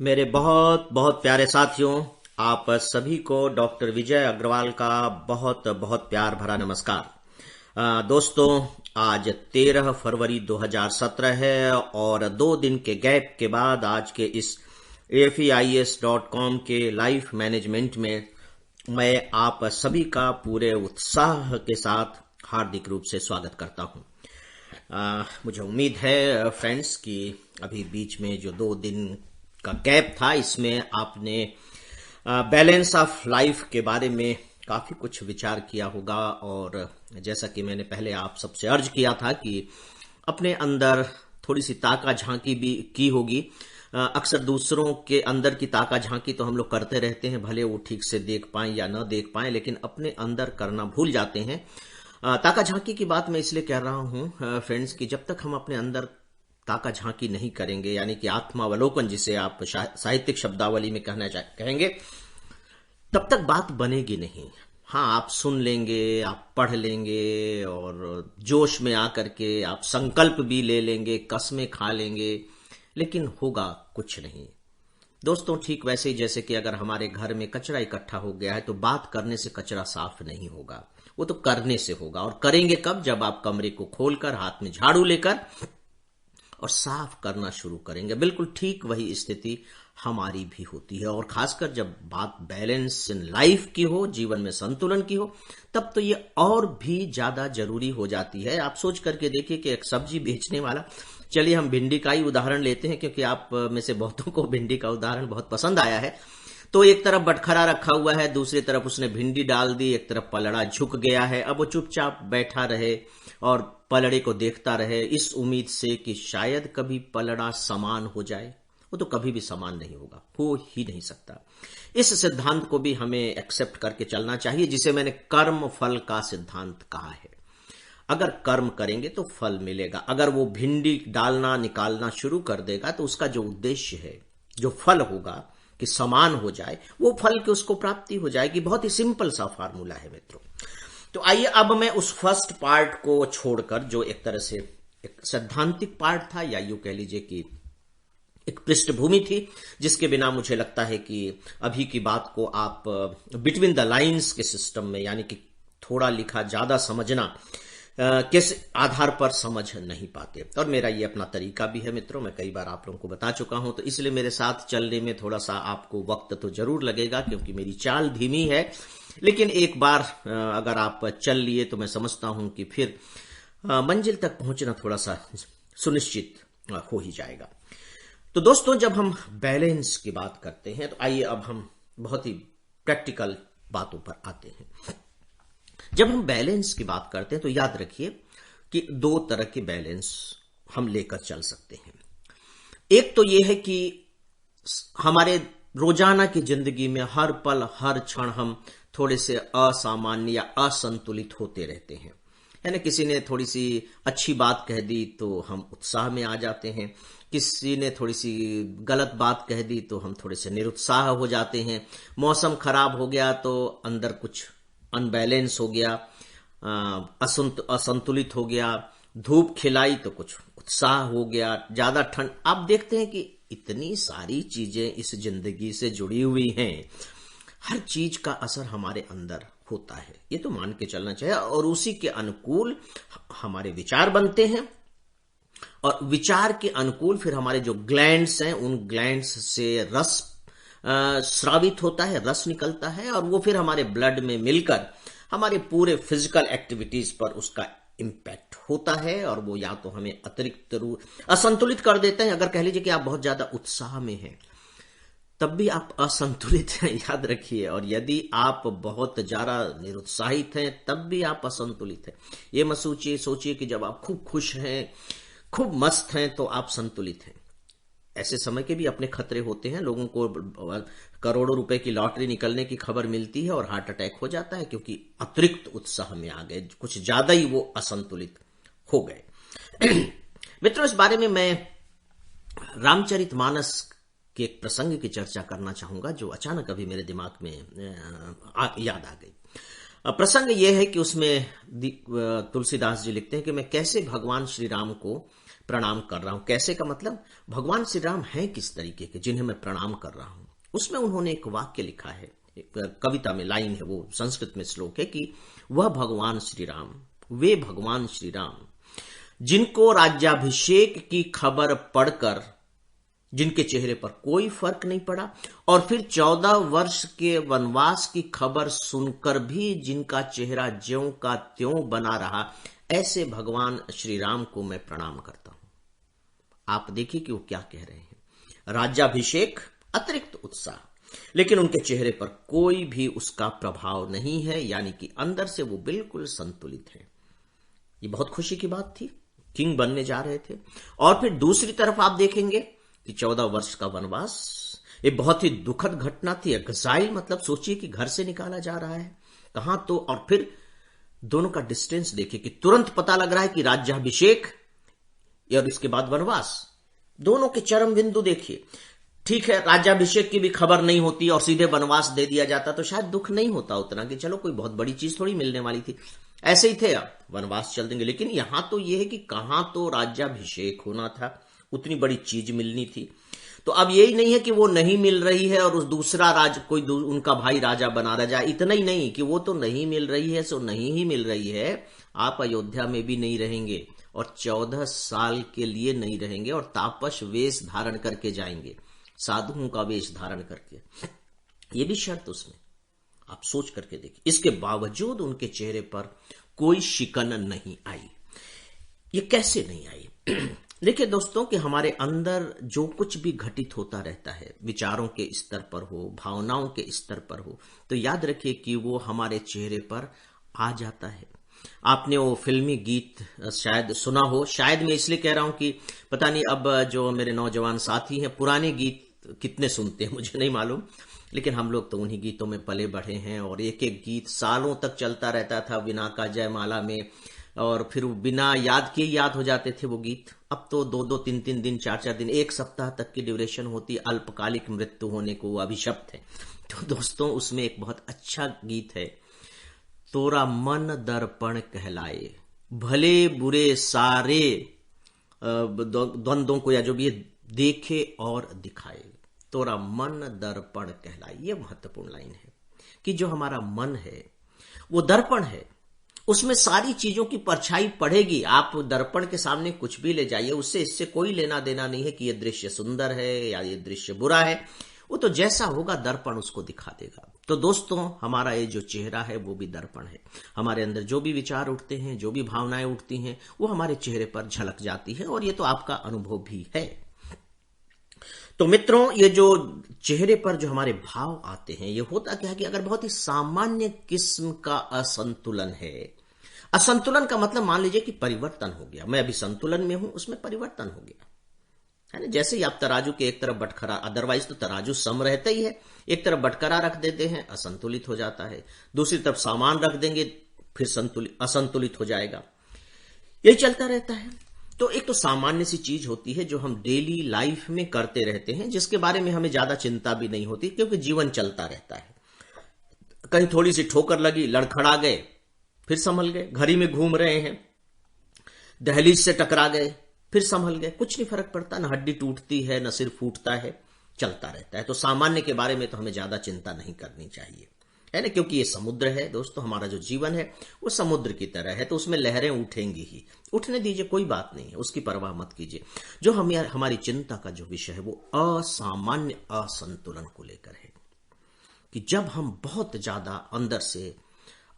मेरे बहुत बहुत प्यारे साथियों, आप सभी को डॉक्टर विजय अग्रवाल का बहुत बहुत प्यार भरा नमस्कार। दोस्तों, आज 13 फरवरी 2017 है और 2 दिन के गैप के बाद आज के इस AFEIS.com के लाइफ मैनेजमेंट में मैं आप सभी का पूरे उत्साह के साथ हार्दिक रूप से स्वागत करता हूं। मुझे उम्मीद है फ्रेंड्स कि अभी बीच में जो 2 दिन का गैप था इसमें आपने बैलेंस ऑफ लाइफ के बारे में काफ़ी कुछ विचार किया होगा। और जैसा कि मैंने पहले आप सबसे अर्ज किया था कि अपने अंदर थोड़ी सी ताका झांकी भी की होगी। अक्सर दूसरों के अंदर की ताका झांकी तो हम लोग करते रहते हैं, भले वो ठीक से देख पाएं या न देख पाएं, लेकिन अपने अंदर करना भूल जाते हैं। ताका झांकी की बात मैं इसलिए कह रहा हूं फ्रेंड्स कि जब तक हम अपने अंदर ताका झांकी नहीं करेंगे, यानी कि आत्मावलोकन जिसे आप साहित्यिक शब्दावली में कहेंगे, तब तक बात बनेगी नहीं। हाँ, आप सुन लेंगे, आप पढ़ लेंगे और जोश में आकर के आप संकल्प भी ले लेंगे, कसमें खा लेंगे, लेकिन होगा कुछ नहीं। दोस्तों, ठीक वैसे ही जैसे कि अगर हमारे घर में कचरा इकट्ठा हो गया है तो बात करने से कचरा साफ नहीं होगा, वो तो करने से होगा। और करेंगे कब? जब आप कमरे को खोलकर हाथ में झाड़ू लेकर और साफ करना शुरू करेंगे। बिल्कुल ठीक वही स्थिति हमारी भी होती है, और खासकर जब बात बैलेंस इन लाइफ की हो, जीवन में संतुलन की हो, तब तो ये और भी ज्यादा जरूरी हो जाती है। आप सोच करके देखिए कि एक सब्जी बेचने वाला, चलिए हम भिंडी का ही उदाहरण लेते हैं क्योंकि आप में से बहुतों को भिंडी का उदाहरण बहुत पसंद आया है। तो एक तरफ बटखरा रखा हुआ है, दूसरी तरफ उसने भिंडी डाल दी, एक तरफ पलड़ा झुक गया है। अब वो चुपचाप बैठा रहे और पलड़े को देखता रहे इस उम्मीद से कि शायद कभी पलड़ा समान हो जाए। वो तो कभी भी समान नहीं होगा, हो ही नहीं सकता। इस सिद्धांत को भी हमें एक्सेप्ट करके चलना चाहिए, जिसे मैंने कर्म फल का सिद्धांत कहा है। अगर कर्म करेंगे तो फल मिलेगा। अगर वो भिंडी डालना निकालना शुरू कर देगा तो उसका जो उद्देश्य है, जो फल होगा कि समान हो जाए, वो फल की उसको प्राप्ति हो जाएगी। बहुत ही सिंपल सा फार्मूला है मित्रों। तो आइए अब मैं उस फर्स्ट पार्ट को छोड़कर, जो एक तरह से एक सैद्धांतिक पार्ट था, या यूं कह लीजिए कि एक पृष्ठभूमि थी, जिसके बिना मुझे लगता है कि अभी की बात को आप बिटवीन द लाइंस के सिस्टम में, यानी कि थोड़ा लिखा ज्यादा समझना, किस आधार पर समझ नहीं पाते। और मेरा ये अपना तरीका भी है मित्रों, मैं कई बार आप लोगों को बता चुका हूं, तो इसलिए मेरे साथ चलने में थोड़ा सा आपको वक्त तो जरूर लगेगा क्योंकि मेरी चाल धीमी है। लेकिन एक बार अगर आप चल लिए तो मैं समझता हूं कि फिर मंजिल तक पहुंचना थोड़ा सा सुनिश्चित हो ही जाएगा। तो दोस्तों, जब हम बैलेंस की बात करते हैं तो आइए अब हम बहुत ही प्रैक्टिकल बातों पर आते हैं। जब हम बैलेंस की बात करते हैं तो याद रखिए कि 2 तरह के बैलेंस हम लेकर चल सकते हैं। एक तो यह है कि हमारे रोजाना की जिंदगी में हर पल हर क्षण हम थोड़े से असामान्य या असंतुलित होते रहते हैं। यानी किसी ने थोड़ी सी अच्छी बात कह दी तो हम उत्साह में आ जाते हैं, किसी ने थोड़ी सी गलत बात कह दी तो हम थोड़े से निरुत्साह हो जाते हैं। मौसम खराब हो गया तो अंदर कुछ अनबैलेंस हो गया, असंतुलित हो गया। धूप खिलाई तो कुछ उत्साह हो गया, ज्यादा ठंड। आप देखते हैं कि इतनी सारी चीजें इस जिंदगी से जुड़ी हुई हैं, हर चीज का असर हमारे अंदर होता है, ये तो मान के चलना चाहिए। और उसी के अनुकूल हमारे विचार बनते हैं, और विचार के अनुकूल फिर हमारे जो ग्लैंड्स हैं, उन ग्लैंड्स से रस स्रावित होता है, रस निकलता है, और वो फिर हमारे ब्लड में मिलकर हमारे पूरे फिजिकल एक्टिविटीज पर उसका इम्पैक्ट होता है, और वो या तो हमें अतिरिक्त रूप असंतुलित कर देते हैं। अगर कह लीजिए कि आप बहुत ज्यादा उत्साह में हैं तब भी आप असंतुलित हैं, याद रखिए। और यदि आप बहुत ज्यादा निरुत्साहित हैं तब भी आप असंतुलित हैं। ये मत सोचिए कि जब आप खूब खुश हैं, खूब मस्त हैं, तो आप संतुलित हैं। ऐसे समय के भी अपने खतरे होते हैं। लोगों को करोड़ों रुपए की लॉटरी निकलने की खबर मिलती है और हार्ट अटैक हो जाता है, क्योंकि अतिरिक्त उत्साह में आ गए, कुछ ज्यादा ही वो असंतुलित हो गए। मित्रों, इस बारे में मैं रामचरितमानस के एक प्रसंग की चर्चा करना चाहूंगा, जो अचानक अभी मेरे दिमाग में याद आ गई। प्रसंग यह है कि उसमें तुलसीदास जी लिखते हैं कि मैं कैसे भगवान श्री राम को प्रणाम कर रहा हूं। कैसे का मतलब, भगवान श्री राम हैं किस तरीके के जिन्हें मैं प्रणाम कर रहा हूं। उसमें उन्होंने एक वाक्य लिखा है, एक कविता में लाइन है, वो संस्कृत में श्लोक है कि वह भगवान श्री राम, वे भगवान श्री राम जिनको राज्याभिषेक की खबर पढ़कर जिनके चेहरे पर कोई फर्क नहीं पड़ा, और फिर 14 वर्ष के वनवास की खबर सुनकर भी जिनका चेहरा ज्यों का त्यों बना रहा, ऐसे भगवान श्री राम को मैं प्रणाम करता हूं। आप देखिए कि वो क्या कह रहे हैं, राज्याभिषेक, अतिरिक्त उत्साह, लेकिन उनके चेहरे पर कोई भी उसका प्रभाव नहीं है, यानी कि अंदर से वो बिल्कुल संतुलित है। ये बहुत खुशी की बात थी, किंग बनने जा रहे थे। और फिर दूसरी तरफ आप देखेंगे कि 14 वर्ष का वनवास, ये बहुत ही दुखद घटना थी। एक्साइल मतलब सोचिए कि घर से निकाला जा रहा है कहां तो, और फिर दोनों का डिस्टेंस देखिए कि तुरंत पता लग रहा है कि राज्याभिषेक और इसके बाद वनवास, दोनों के चरम बिंदु देखिए। ठीक है, राज्याभिषेक की भी खबर नहीं होती और सीधे वनवास दे दिया जाता तो शायद दुख नहीं होता उतना, कि चलो कोई बहुत बड़ी चीज थोड़ी मिलने वाली थी, ऐसे ही थे, अब वनवास चल देंगे। लेकिन यहां तो यह है कि कहां तो राज्याभिषेक होना था, उतनी बड़ी चीज मिलनी थी। तो अब यही नहीं है कि वो नहीं मिल रही है और उस दूसरा उनका भाई राजा बना रह जाए। इतना ही नहीं कि वो तो नहीं मिल रही है, सो नहीं ही मिल रही है, आप अयोध्या में भी नहीं रहेंगे और 14 साल के लिए नहीं रहेंगे, और तापस वेश धारण करके जाएंगे, साधुओं का वेश धारण करके। ये भी शर्त उसमें, आप सोच करके देखिए। इसके बावजूद उनके चेहरे पर कोई शिकन नहीं आई। ये कैसे नहीं आई? देखिए दोस्तों कि हमारे अंदर जो कुछ भी घटित होता रहता है, विचारों के स्तर पर हो, भावनाओं के स्तर पर हो, तो याद रखिए कि वो हमारे चेहरे पर आ जाता है। आपने वो फिल्मी गीत शायद सुना हो, शायद मैं इसलिए कह रहा हूं कि पता नहीं अब जो मेरे नौजवान साथी हैं पुराने गीत कितने सुनते हैं मुझे नहीं मालूम, लेकिन हम लोग तो उन्हीं गीतों में पले बढ़े हैं और एक एक गीत सालों तक चलता रहता था बिना का जयमाला में, और फिर बिना याद किए याद हो जाते थे वो गीत। अब तो 2-2, 3-3 दिन, 4-4 दिन, एक सप्ताह तक की ड्यूरेशन होती, अल्पकालिक मृत्यु होने को वो अभिशप्त है। तो दोस्तों उसमें एक बहुत अच्छा गीत है, तोरा मन दर्पण कहलाए, भले बुरे सारे द्वंद्वों को या जो भी ये देखे और दिखाए, तोरा मन दर्पण कहलाए। ये महत्वपूर्ण लाइन है कि जो हमारा मन है वो दर्पण है, उसमें सारी चीजों की परछाई पड़ेगी। आप दर्पण के सामने कुछ भी ले जाइए, उससे इससे कोई लेना देना नहीं है कि ये दृश्य सुंदर है या ये दृश्य बुरा है, वो तो जैसा होगा दर्पण उसको दिखा देगा। तो दोस्तों हमारा ये जो चेहरा है वो भी दर्पण है। हमारे अंदर जो भी विचार उठते हैं, जो भी भावनाएं उठती हैं, वो हमारे चेहरे पर झलक जाती है, और ये तो आपका अनुभव भी है। तो मित्रों, ये जो चेहरे पर जो हमारे भाव आते हैं, ये होता क्या है कि अगर बहुत ही सामान्य किस्म का असंतुलन है, असंतुलन का मतलब मान लीजिए कि परिवर्तन हो गया, मैं अभी संतुलन में हूं, उसमें परिवर्तन हो गया है ना। जैसे ही आप तराजू के एक तरफ बटखरा, अदरवाइज तो तराजू सम रहता ही है, एक तरफ बटखरा रख देते हैं असंतुलित हो जाता है, दूसरी तरफ सामान रख देंगे फिर असंतुलित हो जाएगा, यही चलता रहता है। तो एक तो सामान्य सी चीज होती है जो हम डेली लाइफ में करते रहते हैं, जिसके बारे में हमें ज्यादा चिंता भी नहीं होती, क्योंकि जीवन चलता रहता है। कहीं थोड़ी सी ठोकर लगी, लड़खड़ा गए, फिर संभल गए, घड़ी में घूम रहे हैं, दहलीज से टकरा गए, फिर संभल गए, कुछ नहीं फर्क पड़ता, न हड्डी टूटती है न सिर फूटता है, चलता रहता है। तो सामान्य के बारे में तो हमें ज्यादा चिंता नहीं करनी चाहिए, है ना, क्योंकि ये समुद्र है दोस्तों, हमारा जो जीवन है वो समुद्र की तरह है, तो उसमें लहरें उठेंगी ही, उठने दीजिए, कोई बात नहीं है, उसकी परवाह मत कीजिए। जो हमारी चिंता का जो विषय है वो असामान्य असंतुलन को लेकर है, कि जब हम बहुत ज्यादा अंदर से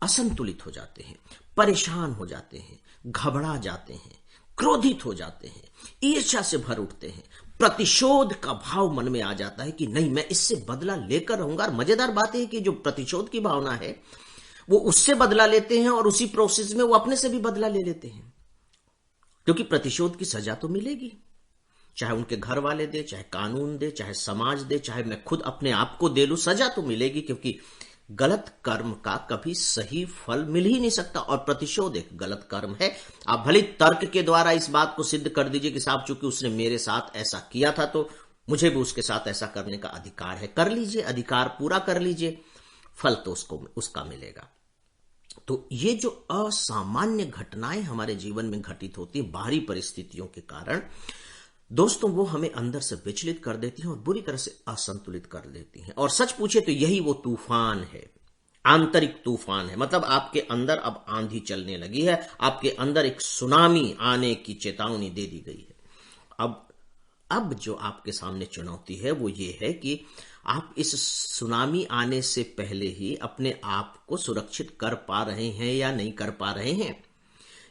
असंतुलित हो जाते हैं, परेशान हो जाते हैं, घबरा जाते हैं, क्रोधित हो जाते हैं, ईर्ष्या से भर उठते हैं, प्रतिशोध का भाव मन में आ जाता है कि नहीं मैं इससे बदला लेकर रहूंगा। और मजेदार बात है कि जो प्रतिशोध की भावना है वो उससे बदला लेते हैं और उसी प्रोसेस में वो अपने से भी बदला ले लेते हैं, क्योंकि प्रतिशोध की सजा तो मिलेगी, चाहे उनके घर वाले दे, चाहे कानून दे, चाहे समाज दे, चाहे मैं खुद अपने आप को दे लूं, सजा तो मिलेगी, क्योंकि गलत कर्म का कभी सही फल मिल ही नहीं सकता, और प्रतिशोध एक गलत कर्म है। आप भले तर्क के द्वारा इस बात को सिद्ध कर दीजिए कि साहब चूंकि उसने मेरे साथ ऐसा किया था तो मुझे भी उसके साथ ऐसा करने का अधिकार है, कर लीजिए, अधिकार पूरा कर लीजिए, फल तो उसका मिलेगा। तो ये जो असामान्य घटनाएं हमारे जीवन में घटित होती हैं बाहरी परिस्थितियों के कारण, दोस्तों वो हमें अंदर से विचलित कर देती हैं और बुरी तरह से असंतुलित कर देती हैं। और सच पूछे तो यही वो तूफान है, आंतरिक तूफान है। मतलब आपके अंदर अब आंधी चलने लगी है, आपके अंदर एक सुनामी आने की चेतावनी दे दी गई है। अब जो आपके सामने चुनौती है वो ये है कि आप इस सुनामी आने से पहले ही अपने आप को सुरक्षित कर पा रहे हैं या नहीं कर पा रहे हैं।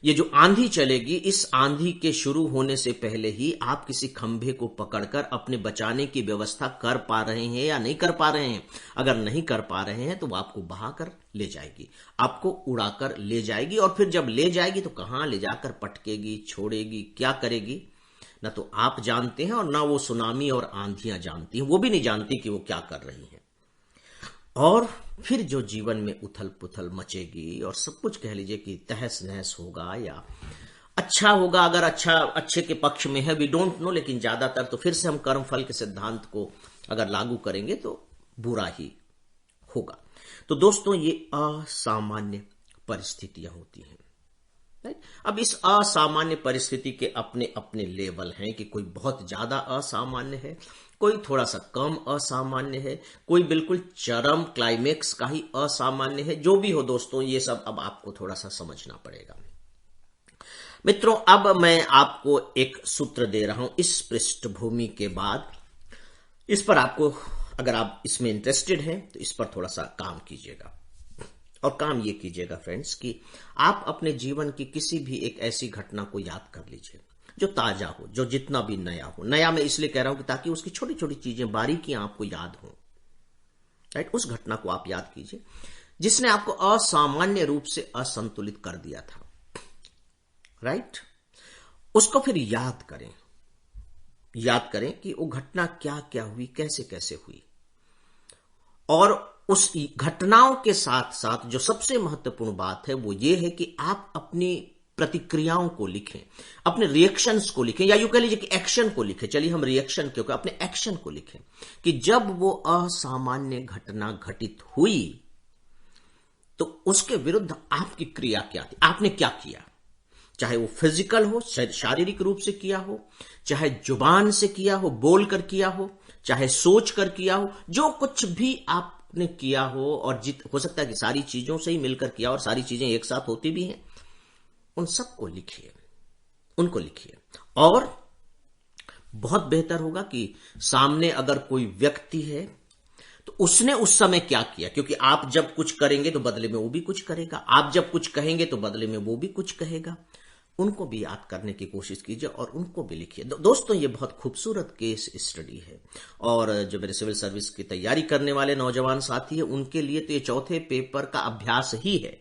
ये जो आंधी चलेगी, इस आंधी के शुरू होने से पहले ही आप किसी खंभे को पकड़कर अपने बचाने की व्यवस्था कर पा रहे हैं या नहीं कर पा रहे हैं। अगर नहीं कर पा रहे हैं तो वो आपको बहाकर ले जाएगी, आपको उड़ाकर ले जाएगी, और फिर जब ले जाएगी तो कहां ले जाकर पटकेगी, छोड़ेगी, क्या करेगी, ना तो आप जानते हैं और ना वो सुनामी और आंधियां जानती हैं। वो भी नहीं जानती कि वो क्या कर रही हैं। और फिर जो जीवन में उथल पुथल मचेगी और सब कुछ कह लीजिए कि तहस नहस होगा या अच्छा होगा, अगर अच्छे के पक्ष में है, वी डोंट नो, लेकिन ज्यादातर तो फिर से हम कर्म फल के सिद्धांत को अगर लागू करेंगे तो बुरा ही होगा। तो दोस्तों ये असामान्य परिस्थितियां होती हैं। अब इस असामान्य परिस्थिति के अपने अपने लेवल हैं कि कोई बहुत ज्यादा असामान्य है, कोई थोड़ा सा कम असामान्य है, कोई बिल्कुल चरम क्लाइमेक्स का ही असामान्य है। जो भी हो दोस्तों, ये सब अब आपको थोड़ा सा समझना पड़ेगा। मित्रों, अब मैं आपको एक सूत्र दे रहा हूं इस पृष्ठभूमि के बाद। इस पर आपको, अगर आप इसमें इंटरेस्टेड हैं तो इस पर थोड़ा सा काम कीजिएगा। और काम ये कीजिएगा फ्रेंड्स कि आप अपने जीवन की किसी भी एक ऐसी घटना को याद कर लीजिए जो ताजा हो, जो जितना भी नया हो। नया मैं इसलिए कह रहा हूं कि ताकि उसकी छोटी छोटी चीजें, बारीकियां आपको याद हो। राइट, उस घटना को आप याद कीजिए जिसने आपको असामान्य रूप से असंतुलित कर दिया था। राइट, उसको फिर याद करें कि वो घटना क्या क्या हुई, कैसे कैसे हुई। और उस घटनाओं के साथ साथ जो सबसे महत्वपूर्ण बात है वो ये है कि आप अपनी प्रतिक्रियाओं को लिखें, अपने रिएक्शंस को लिखें, या यूं कह लीजिए कि एक्शन को लिखें। चलिए हम रिएक्शन क्योंकि अपने एक्शन को लिखें कि जब वो असामान्य घटना घटित हुई तो उसके विरुद्ध आपकी क्रिया क्या थी, आपने क्या किया। चाहे वो फिजिकल हो, शारीरिक रूप से किया हो, चाहे जुबान से किया हो, बोलकर किया हो, चाहे सोच कर किया हो, जो कुछ भी आपने किया हो, और हो सकता है कि सारी चीजों से ही मिलकर किया और सारी चीजें एक साथ होती भी हैं, उन सबको लिखिए, उनको लिखिए। और बहुत बेहतर होगा कि सामने अगर कोई व्यक्ति है तो उसने उस समय क्या किया, क्योंकि आप जब कुछ करेंगे तो बदले में वो भी कुछ करेगा, आप जब कुछ कहेंगे तो बदले में वो भी कुछ कहेगा। उनको भी याद करने की कोशिश कीजिए और उनको भी लिखिए। दोस्तों, ये बहुत खूबसूरत केस स्टडी है, और जो मेरे सिविल सर्विस की तैयारी करने वाले नौजवान साथी हैं उनके लिए तो ये चौथे पेपर का अभ्यास ही है।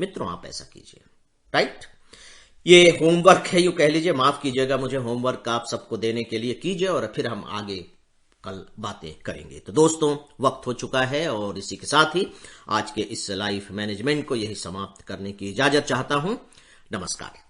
मित्रों, आप ऐसा कीजिए। राइट, ये होमवर्क है, यूं कह लीजिए, माफ कीजिएगा मुझे, होमवर्क आप सबको देने के लिए कीजिए और फिर हम आगे कल बातें करेंगे। तो दोस्तों, वक्त हो चुका है और इसी के साथ ही आज के इस लाइफ मैनेजमेंट को यही समाप्त करने की इजाजत चाहता हूं। नमस्कार।